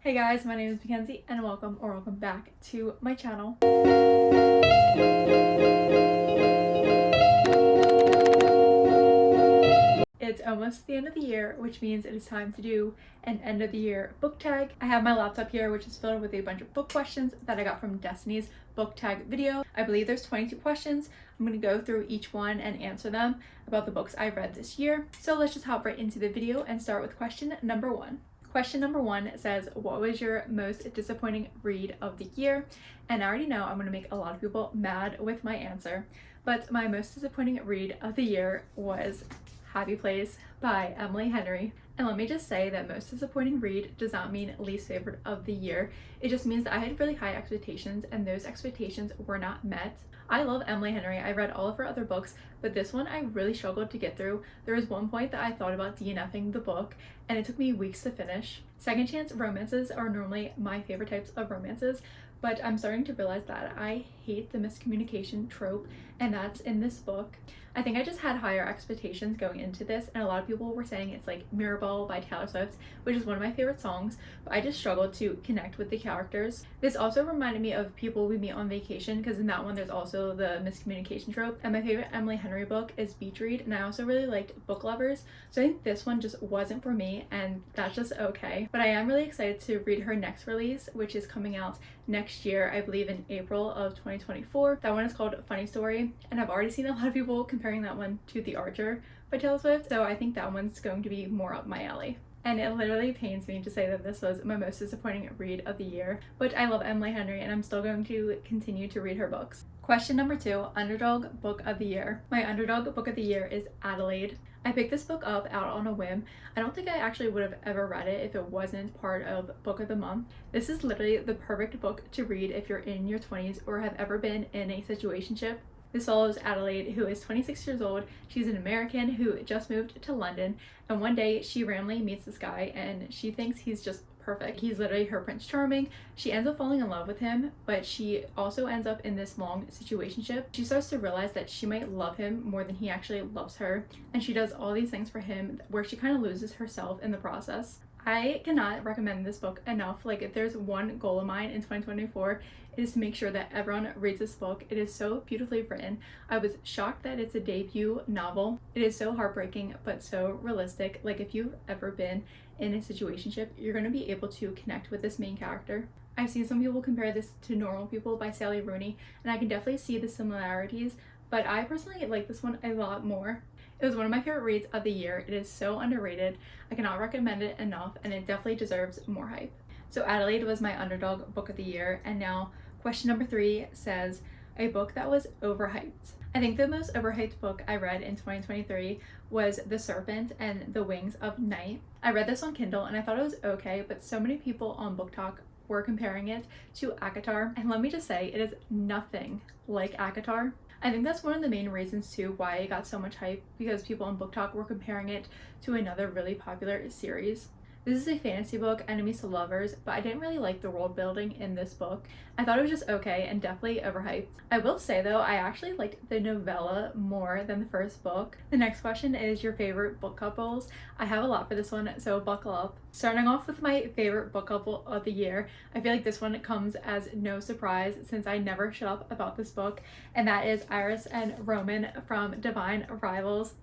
Hey guys, my name is Mackenzie and welcome back to my channel. It's almost the end of the year, which means it is time to do an end of the year book tag. I have my laptop here, which is filled with a bunch of book questions that I got from Destiny's book tag video. I believe there's 22 questions. I'm going to go through each one and answer them about the books I read this year. So let's just hop right into the video and start with question number one. Question number one says, what was your most disappointing read of the year? And I already know I'm going to make a lot of people mad with my answer, but my most disappointing read of the year was Happiest by Emily Henry. And let me just say that most disappointing read does not mean least favorite of the year. It just means that I had really high expectations and those expectations were not met. I love Emily Henry. I read all of her other books, but this one I really struggled to get through. There was one point that I thought about DNFing the book and it took me weeks to finish. Second chance romances are normally my favorite types of romances, but I'm starting to realize that I hate the miscommunication trope, and that's in this book. I think I just had higher expectations going into this, and a lot of people were saying it's like Mirrorball by Taylor Swift, which is one of my favorite songs, but I just struggled to connect with the characters. This also reminded me of People We Meet on Vacation, because in that one there's also the miscommunication trope, and my favorite Emily Henry book is Beach Read, and I also really liked Book Lovers, so I think this one just wasn't for me, and that's just okay. But I am really excited to read her next release, which is coming out next year, I believe in April of 2024. That one is called Funny Story, and I've already seen a lot of people comparing that one to The Archer by Taylor Swift, so I think that one's going to be more up my alley. And it literally pains me to say that this was my most disappointing read of the year, but I love Emily Henry and I'm still going to continue to read her books. Question number two, Underdog book of the year. My Underdog book of the year is Adelaide. I picked this book up out on a whim. I don't think I actually would have ever read it if it wasn't part of Book of the Month. This is literally the perfect book to read if you're in your 20s or have ever been in a situationship. This follows Adelaide, who is 26 years old. She's an American who just moved to London, and one day she randomly meets this guy and she thinks he's just perfect. He's literally her Prince Charming. She ends up falling in love with him, but she also ends up in this long situationship. She starts to realize that she might love him more than he actually loves her, and she does all these things for him where she kind of loses herself in the process. I cannot recommend this book enough. Like, if there's one goal of mine in 2024, it is to make sure that everyone reads this book. It is so beautifully written. I was shocked that it's a debut novel. It is so heartbreaking, but so realistic. Like, if you've ever been in a situationship, you're going to be able to connect with this main character. I've seen some people compare this to Normal People by Sally Rooney, and I can definitely see the similarities, but I personally like this one a lot more. It was one of my favorite reads of the year. It is so underrated. I cannot recommend it enough, and it definitely deserves more hype. So Adelaide was my Underdog book of the year, and now question number three says, a book that was overhyped. I think the most overhyped book I read in 2023 was The Serpent and the Wings of Night. I read this on Kindle and I thought it was okay, but so many people on booktok were comparing it to ACOTAR, and let me just say, it is nothing like ACOTAR. I think that's one of the main reasons too why it got so much hype, because people on booktok were comparing it to another really popular series. This is a fantasy book, enemies to lovers, but I didn't really like the world building in this book. I thought it was just okay and definitely overhyped. I will say though, I actually liked the novella more than the first book. The next question is your favorite book couples. I have a lot for this one, so buckle up. Starting off with my favorite book couple of the year, I feel like this one comes as no surprise since I never shut up about this book, and that is Iris and Roman from Divine Rivals.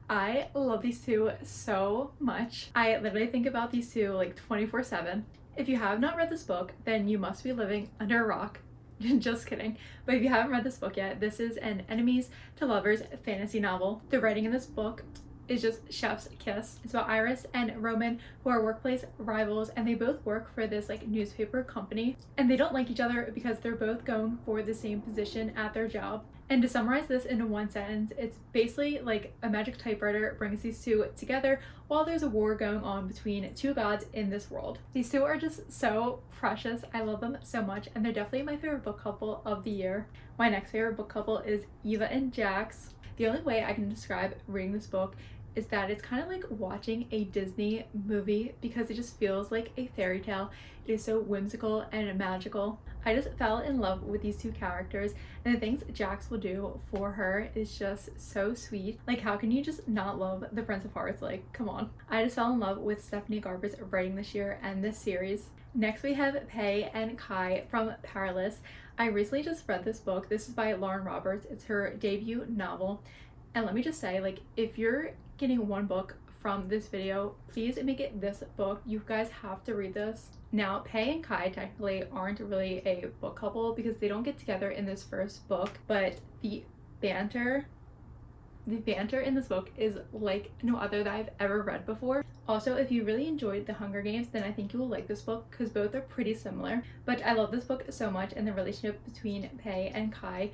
I love these two so much. I literally think about these two like 24/7. If you have not read this book, then you must be living under a rock. Just kidding. But if you haven't read this book yet, this is an enemies to lovers fantasy novel. The writing in this book is just chef's kiss. It's about Iris and Roman, who are workplace rivals, and they both work for this like newspaper company, and they don't like each other because they're both going for the same position at their job. And to summarize this into one sentence, it's basically like a magic typewriter brings these two together while there's a war going on between two gods in this world. These two are just so precious. I love them so much, and they're definitely my favorite book couple of the year. My next favorite book couple is Eva and Jax. The only way I can describe reading this book is that it's kind of like watching a Disney movie because it just feels like a fairy tale. It is so whimsical and magical. I just fell in love with these two characters, and the things Jax will do for her is just so sweet. Like, how can you just not love the Prince of Hearts? Like, come on. I just fell in love with Stephanie Garber's writing this year and this series. Next we have Pei and Kai from Powerless. I recently just read this book. This is by Lauren Roberts. It's her debut novel. And let me just say, like, if you're getting one book from this video, please make it this book. You guys have to read this. Now, Pei and Kai technically aren't really a book couple because they don't get together in this first book, but the banter in this book is like no other that I've ever read before. Also, if you really enjoyed The Hunger Games, then I think you will like this book because both are pretty similar. But I love this book so much, and the relationship between Pei and Kai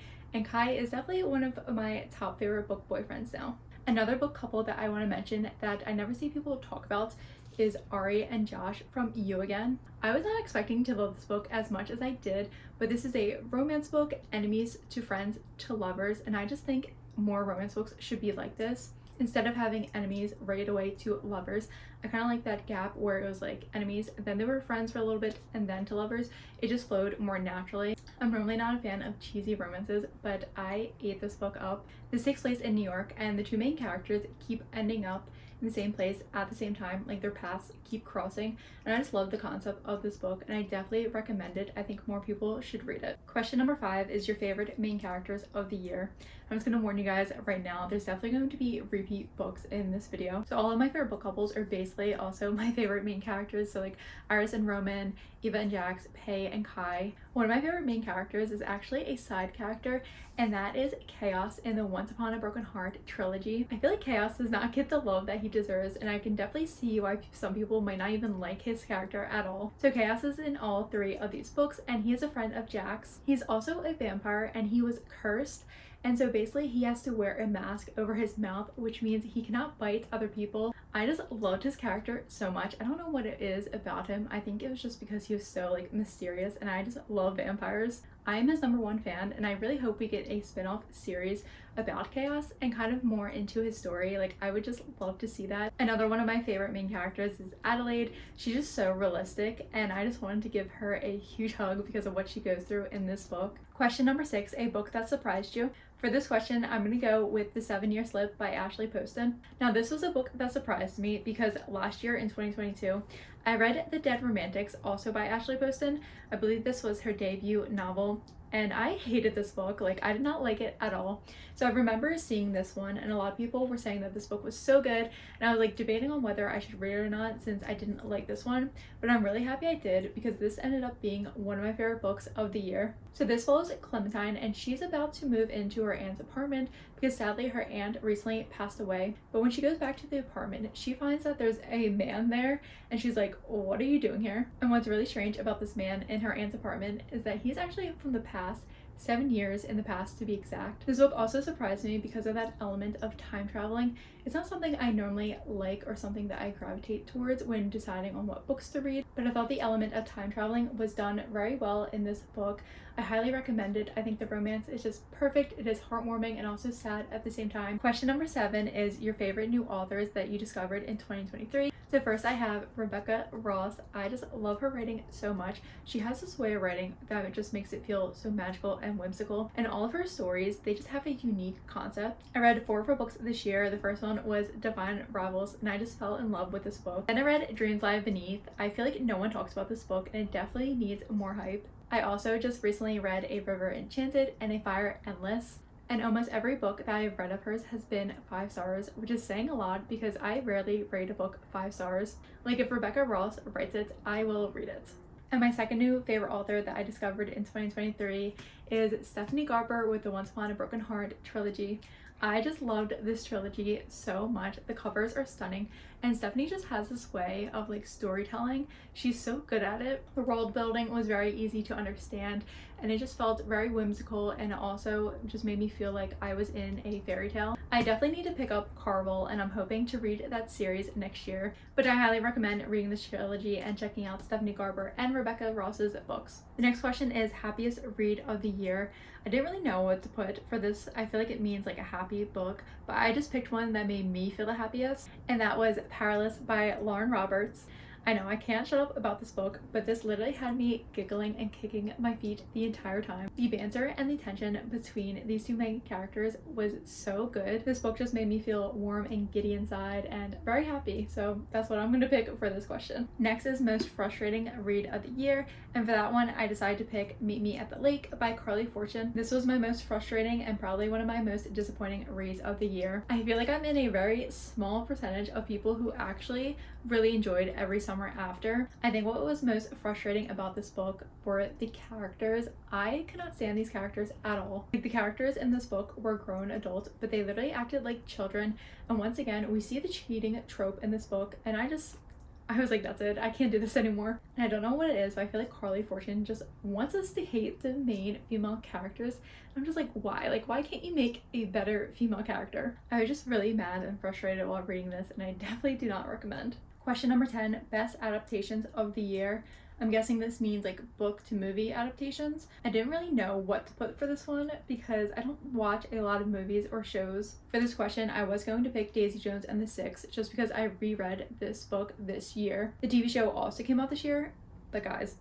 is definitely one of my top favorite book boyfriends now. Another book couple that I want to mention that I never see people talk about is Ari and Josh from You Again. I was not expecting to love this book as much as I did, but this is a romance book, enemies to friends to lovers, and I just think more romance books should be like this. Instead of having enemies right away to lovers, I kind of like that gap where it was like enemies, then they were friends for a little bit, and then to lovers. It just flowed more naturally. I'm normally not a fan of cheesy romances, but I ate this book up. This takes place in New York, and the two main characters keep ending up in the same place at the same time, like their paths keep crossing, and I just love the concept of this book, and I definitely recommend it. I think more people should read it. Question number 5 is your favorite main characters of the year. I'm just gonna warn you guys right now, there's definitely going to be repeat books in this video. So all of my favorite book couples are basically also my favorite main characters, so like Iris and Roman, Eva and Jax, Pei and Kai. One of my favorite main characters is actually a side character, and that is Chaos in the Once Upon a Broken Heart trilogy. I feel like Chaos does not get the love that he deserves, and I can definitely see why some people might not even like his character at all. So Chaos is in all 3 of these books, and he is a friend of Jax. He's also a vampire, and he was cursed, and so basically he has to wear a mask over his mouth, which means he cannot bite other people. I just loved his character so much. I don't know what it is about him. I think it was just because he was so like mysterious, and I just love vampires. I am his #1 fan, and I really hope we get a spin-off series about Chaos and kind of more into his story. Like, I would just love to see that. Another one of my favorite main characters is Adelaide. She's just so realistic, and I just wanted to give her a huge hug because of what she goes through in this book. Question number 6, a book that surprised you. For this question, I'm going to go with The 7-Year Slip by Ashley Poston. Now, this was a book that surprised me because last year in 2022, I read The Dead Romantics, also by Ashley Poston. I believe this was her debut novel, and I hated this book. Like, I did not like it at all. So I remember seeing this one, and a lot of people were saying that this book was so good, and I was like debating on whether I should read it or not since I didn't like this one, but I'm really happy I did because this ended up being one of my favorite books of the year. So this follows Clementine, and she's about to move into her aunt's apartment because sadly her aunt recently passed away. But when she goes back to the apartment, she finds that there's a man there, and she's like, what are you doing here? And what's really strange about this man in her aunt's apartment is that he's actually from the past, 7 years in the past to be exact. This book also surprised me because of that element of time traveling. It's not something I normally like or something that I gravitate towards when deciding on what books to read, but I thought the element of time traveling was done very well in this book. I highly recommend it. I think the romance is just perfect. It is heartwarming and also sad at the same time. Question number 7 is your favorite new authors that you discovered in 2023. So first I have Rebecca Ross. I just love her writing so much. She has this way of writing that it just makes it feel so magical and whimsical, and all of her stories, they just have a unique concept. I read 4 of her books this year. The first one was Divine Rivals, and I just fell in love with this book. Then I read Dreams Lie Beneath. I feel like no one talks about this book, and it definitely needs more hype. I also just recently read A River Enchanted and A Fire Endless, and almost every book that I've read of hers has been 5 stars, which is saying a lot because I rarely rate a book 5 stars. Like, if Rebecca Ross writes it, I will read it. And my second new favorite author that I discovered in 2023 is Stephanie Garber with the Once Upon a Broken Heart trilogy. I just loved this trilogy so much. The covers are stunning, and Stephanie just has this way of like storytelling. She's so good at it. The world building was very easy to understand, and it just felt very whimsical, and it also just made me feel like I was in a fairy tale. I definitely need to pick up Carvel, and I'm hoping to read that series next year, but I highly recommend reading this trilogy and checking out Stephanie Garber and Rebecca Ross's books. The next question is happiest read of the year. I didn't really know what to put for this. I feel like it means like a happy happy book, but I just picked one that made me feel the happiest, and that was Powerless by Lauren Roberts. I know I can't shut up about this book, but this literally had me giggling and kicking my feet the entire time. The banter and the tension between these two main characters was so good. This book just made me feel warm and giddy inside and very happy, so that's what I'm going to pick for this question. Next is most frustrating read of the year, and for that one I decided to pick Meet Me at the Lake by Carly Fortune. This was my most frustrating and probably one of my most disappointing reads of the year. I feel like I'm in a very small percentage of people who actually really enjoyed every summer after. I think what was most frustrating about this book were the characters. I could not stand these characters at all. Like, the characters in this book were grown adults, but they literally acted like children, and once again we see the cheating trope in this book, and I was like, that's it, I can't do this anymore. And I don't know what it is, but I feel like Carly Fortune just wants us to hate the main female characters. I'm just like, why? Like, why can't you make a better female character? I was just really mad and frustrated while reading this, and I definitely do not recommend. Question number 10, best adaptations of the year. I'm guessing this means like book to movie adaptations. I didn't really know what to put for this one because I don't watch a lot of movies or shows. For this question, I was going to pick Daisy Jones and the Six just because I reread this book this year. The TV show also came out this year, but guys,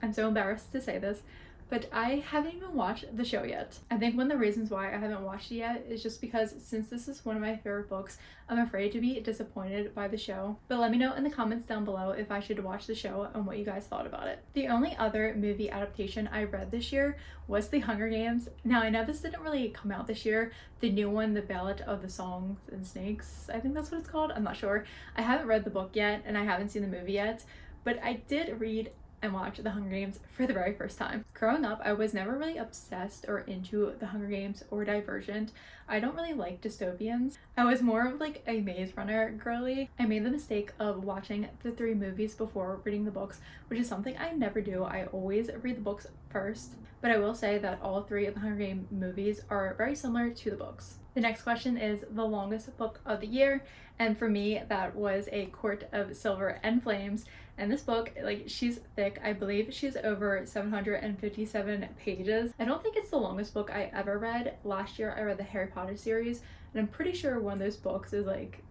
I'm so embarrassed to say this, but I haven't even watched the show yet. I think one of the reasons why I haven't watched it yet is just because since this is one of my favorite books, I'm afraid to be disappointed by the show. But let me know in the comments down below if I should watch the show and what you guys thought about it. The only other movie adaptation I read this year was The Hunger Games. Now, I know this didn't really come out this year. The new one, The Ballad of the Songs and Snakes, I think that's what it's called. I'm not sure. I haven't read the book yet and I haven't seen the movie yet, but I did read and watch The Hunger Games for the very first time. Growing up, I was never really obsessed or into The Hunger Games or Divergent. I don't really like dystopians. I was more of like a Maze Runner girly. I made the mistake of watching the 3 movies before reading the books, which is something I never do. I always read the books first, but I will say that all 3 of the Hunger Games movies are very similar to the books. The next question is the longest book of the year, and for me that was A Court of Silver and Flames. And this book, like, she's thick. I believe she's over 757 pages. I don't think it's the longest book I ever read. Last year I read the Harry Potter series, and I'm pretty sure one of those books is like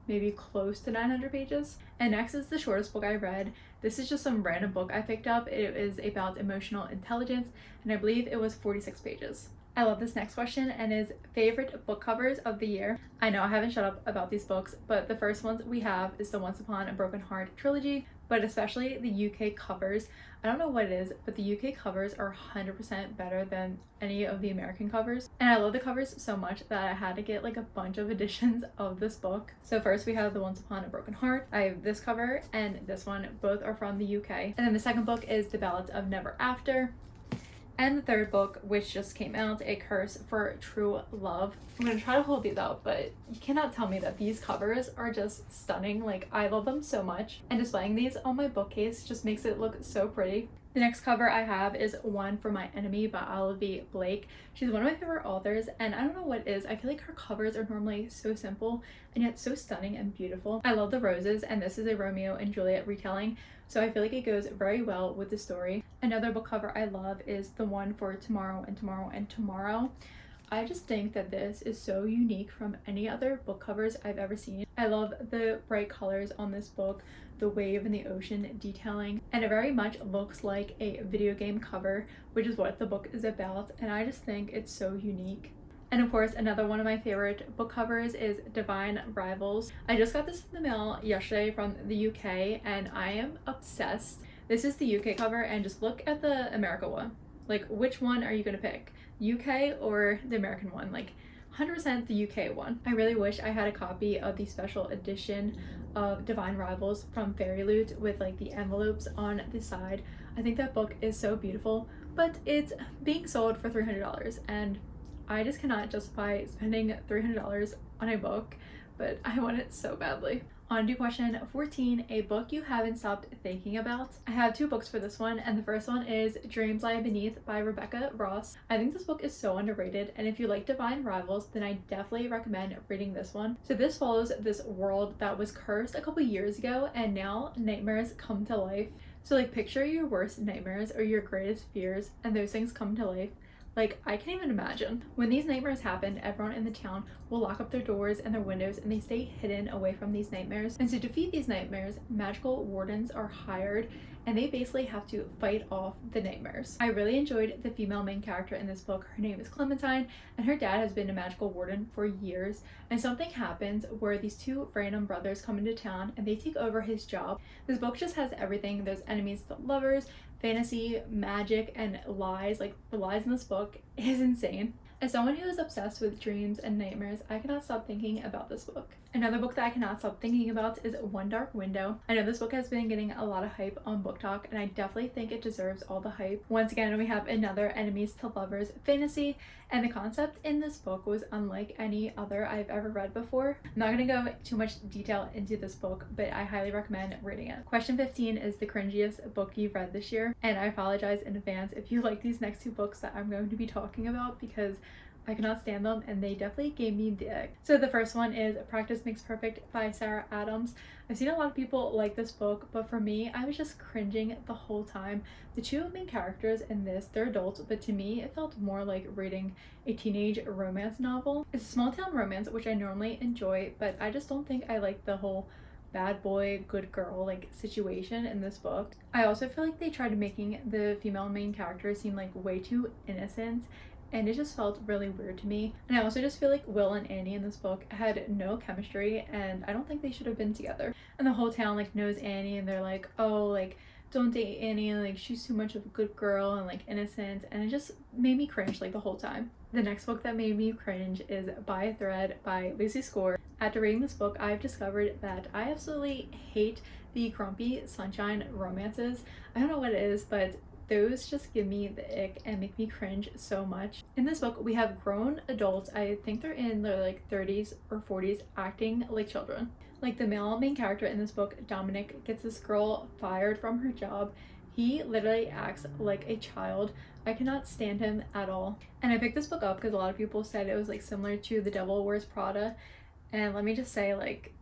maybe close to 900 pages. And next is the shortest book I read. This is just some random book I picked up. It is about emotional intelligence, and I believe it was 46 pages. I love this next question, and is favorite book covers of the year. I know I haven't shut up about these books, but the first ones we have is the Once Upon a Broken Heart trilogy, but especially the UK covers. I don't know what it is, but the UK covers are 100% better than any of the American covers. And I love the covers so much that I had to get like a bunch of editions of this book. So first we have the Once Upon a Broken Heart. I have this cover and this one. Both are from the UK. And then the second book is The Ballads of Never After. And the third book, which just came out, A Curse for True Love. I'm gonna try to hold these out, but you cannot tell me that these covers are just stunning. Like, I love them so much. And displaying these on my bookcase just makes it look so pretty. The next cover I have is One for My Enemy by Olivia Blake. She's one of my favorite authors, and I don't know what it is. I feel like her covers are normally so simple and yet so stunning and beautiful. I love the roses, and this is a Romeo and Juliet retelling, so I feel like it goes very well with the story. Another book cover I love is the one for Tomorrow and Tomorrow and Tomorrow. I just think that this is so unique from any other book covers I've ever seen. I love the bright colors on this book, the wave and the ocean detailing, and it very much looks like a video game cover, which is what the book is about, and I just think it's so unique. And of course, another one of my favorite book covers is Divine Rivals. I just got this in the mail yesterday from the UK, and I am obsessed. This is the UK cover, and just look at the America one. Like, which one are you gonna pick? UK or the American one? Like, 100% the UK one. I really wish I had a copy of the special edition of Divine Rivals from Fairy Loot with like the envelopes on the side. I think that book is so beautiful, but it's being sold for $300, and I just cannot justify spending $300 on a book, but I want it so badly. On to question 14, a book you haven't stopped thinking about. I have 2 books for this one, and the first one is Dreams Lie Beneath by Rebecca Ross. I think this book is so underrated, and if you like Divine Rivals, then I definitely recommend reading this one. So this follows this world that was cursed a couple years ago, and now nightmares come to life. So like, picture your worst nightmares or your greatest fears, and those things come to life. Like, I can't even imagine. When these nightmares happen, everyone in the town will lock up their doors and their windows, and they stay hidden away from these nightmares. And to defeat these nightmares, magical wardens are hired, and they basically have to fight off the nightmares. I really enjoyed the female main character in this book. Her name is Clementine, and her dad has been a magical warden for years. And something happens where these two random brothers come into town and they take over his job. This book just has everything. There's enemies to lovers, fantasy, magic, and lies. Like, the lies in this book is insane. As someone who is obsessed with dreams and nightmares, I cannot stop thinking about this book. Another book that I cannot stop thinking about is One Dark Window. I know this book has been getting a lot of hype on BookTok, and I definitely think it deserves all the hype. Once again, we have another enemies to lovers fantasy, and the concept in this book was unlike any other I've ever read before. I'm not going to go too much detail into this book, but I highly recommend reading it. Question 15 is the cringiest book you've read this year, and I apologize in advance if you like these next two books that I'm going to be talking about, because I cannot stand them and they definitely gave me the ick. So the first one is Practice Makes Perfect by Sarah Adams. I've seen a lot of people like this book, but for me, I was just cringing the whole time. The two main characters in this, they're adults, but to me, it felt more like reading a teenage romance novel. It's a small town romance, which I normally enjoy, but I just don't think I like the whole bad boy, good girl like situation in this book. I also feel like they tried making the female main character seem like way too innocent, and it just felt really weird to me. And I also just feel like Will and Annie in this book had no chemistry, and I don't think they should have been together. And the whole town like knows Annie, and they're like, oh, like, don't date Annie, like, she's too much of a good girl and like innocent, and it just made me cringe like the whole time. The next book that made me cringe is By a Thread by Lucy Score. After reading this book, I've discovered that I absolutely hate the grumpy sunshine romances. I don't know what it is, but those just give me the ick and make me cringe so much. In this book, we have grown adults, I think they're in their like 30s or 40s, acting like children. Like, the male main character in this book, Dominic, gets this girl fired from her job. He literally acts like a child. I cannot stand him at all. And I picked this book up because a lot of people said it was like similar to The Devil Wears Prada. And let me just say, like,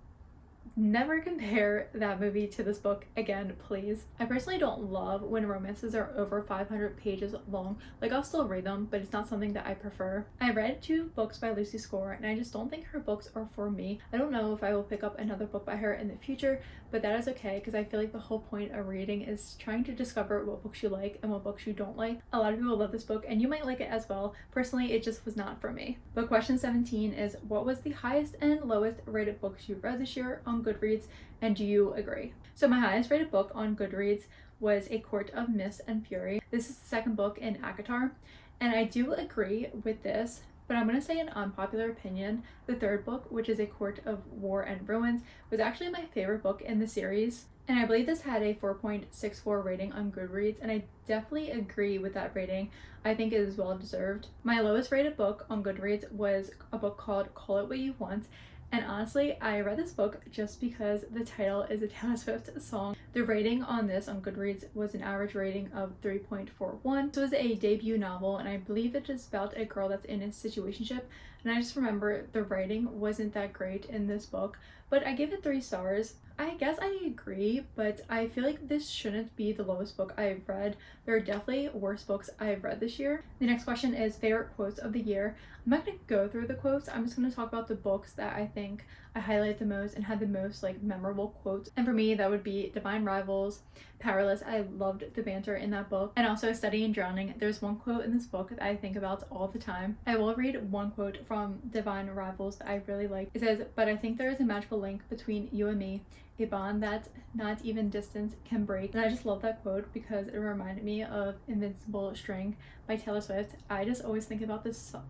never compare that movie to this book again, please. I personally don't love when romances are over 500 pages long. Like, I'll still read them, but it's not something that I prefer. I read 2 books by Lucy Score, and I just don't think her books are for me. I don't know if I will pick up another book by her in the future, but that is okay, because I feel like the whole point of reading is trying to discover what books you like and what books you don't like. A lot of people love this book, and you might like it as well. Personally, it just was not for me. But question 17 is, what was the highest and lowest rated books you've read this year on Goodreads, and do you agree? So my highest rated book on Goodreads was A Court of Mist and Fury. This is the second book in ACOTAR, and I do agree with this, but I'm going to say an unpopular opinion. The third book, which is A Court of War and Ruins, was actually my favorite book in the series, and I believe this had a 4.64 rating on Goodreads, and I definitely agree with that rating. I think it is well deserved. My lowest rated book on Goodreads was a book called Call It What You Want. And honestly, I read this book just because the title is a Taylor Swift song. The rating on this on Goodreads was an average rating of 3.41. This was a debut novel, and I believe it is about a girl that's in a situationship. And I just remember the writing wasn't that great in this book, but I gave it 3 stars. I guess I agree, but I feel like this shouldn't be the lowest book I've read. There are definitely worse books I've read this year. The next question is favorite quotes of the year. I'm not going to go through the quotes. I'm just going to talk about the books that I think I highlight the most and had the most like memorable quotes. And for me, that would be Divine Rivals, Powerless. I loved the banter in that book. And also Study and Drowning. There's one quote in this book that I think about all the time. I will read one quote from Divine Rivals that I really like. It says, "But I think there is a magical link between you and me, a bond that not even distance can break." And I just love that quote because it reminded me of Invincible String by Taylor Swift. I just always think about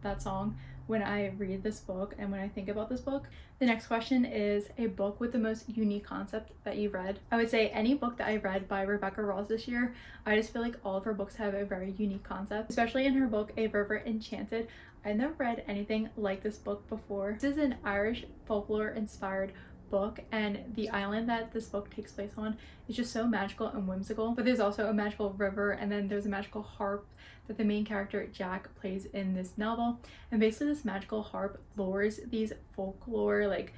that song when I read this book and when I think about this book. The next question is a book with the most unique concept that you've read. I would say any book that I read by Rebecca Ross this year. I just feel like all of her books have a very unique concept, especially in her book A River Enchanted. I've never read anything like this book before. This is an Irish folklore inspired book, and the island that this book takes place on is just so magical and whimsical. But there's also a magical river, and then there's a magical harp that the main character Jack plays in this novel. And basically this magical harp lures these folklore like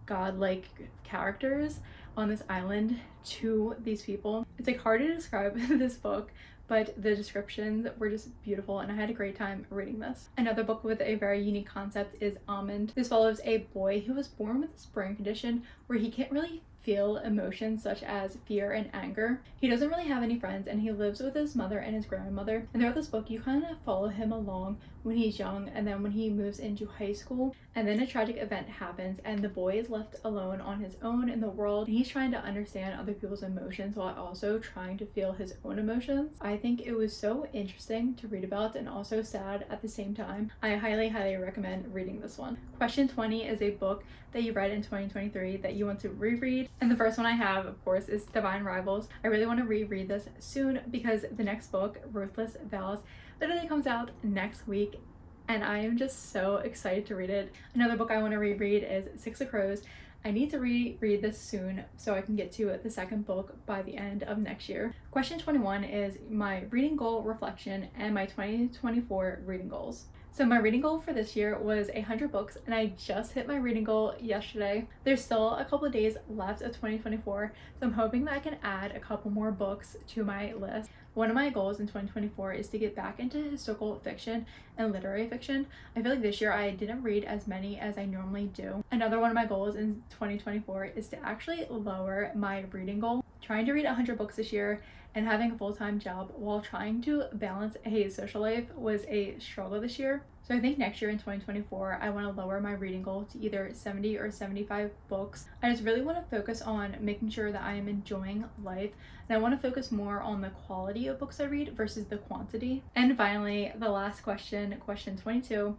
godlike characters on this island to these people. It's like hard to describe this book, but the descriptions were just beautiful and I had a great time reading this. Another book with a very unique concept is Almond. This follows a boy who was born with a brain condition where he can't really feel emotions such as fear and anger. He doesn't really have any friends and he lives with his mother and his grandmother. And throughout this book, you kind of follow him along when he's young and then when he moves into high school. And then a tragic event happens and the boy is left alone on his own in the world. And he's trying to understand other people's emotions while also trying to feel his own emotions. I think it was so interesting to read about and also sad at the same time. I highly recommend reading this one. Question 20 is a book that you read in 2023 that you want to reread. And the first one I have, of course, is Divine Rivals. I really want to reread this soon because the next book, Ruthless Vows, literally comes out next week and I am just so excited to read it. Another book I want to reread is Six of Crows. I need to reread this soon so I can get to the second book by the end of next year. Question 21 is my reading goal reflection and my 2024 reading goals. So my reading goal for this year was 100 books and I just hit my reading goal yesterday. There's still a couple of days left of 2024, so I'm hoping that I can add a couple more books to my list. One of my goals in 2024 is to get back into historical fiction and literary fiction. I feel like this year I didn't read as many as I normally do. Another one of my goals in 2024 is to actually lower my reading goal. Trying to read 100 books this year and having a full-time job while trying to balance a social life was a struggle this year. So I think next year in 2024, I want to lower my reading goal to either 70 or 75 books. I just really want to focus on making sure that I am enjoying life, and I want to focus more on the quality of books I read versus the quantity. And finally, the last question, question 22.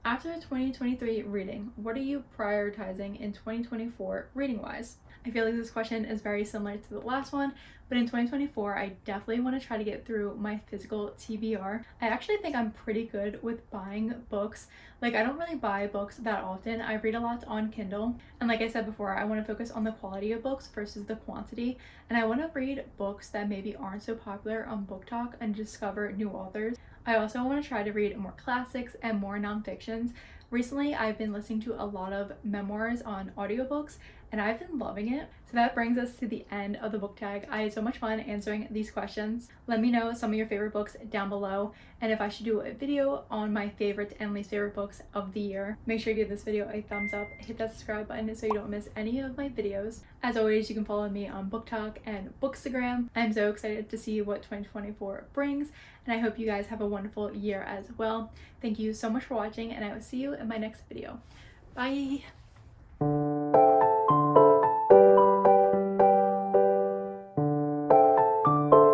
After 2023 reading, what are you prioritizing in 2024 reading-wise? I feel like this question is very similar to the last one, but in 2024, I definitely want to try to get through my physical TBR. I actually think I'm pretty good with buying books. Like, I don't really buy books that often. I read a lot on Kindle. And like I said before, I want to focus on the quality of books versus the quantity. And I want to read books that maybe aren't so popular on BookTok and discover new authors. I also want to try to read more classics and more nonfictions. Recently, I've been listening to a lot of memoirs on audiobooks and I've been loving it. So that brings us to the end of the book tag. I had so much fun answering these questions. Let me know some of your favorite books down below and if I should do a video on my favorite and least favorite books of the year. Make sure you give this video a thumbs up, hit that subscribe button so you don't miss any of my videos. As always, you can follow me on BookTok and Bookstagram. I'm so excited to see what 2024 brings and I hope you guys have a wonderful year as well. Thank you so much for watching and I will see you in my next video. Bye!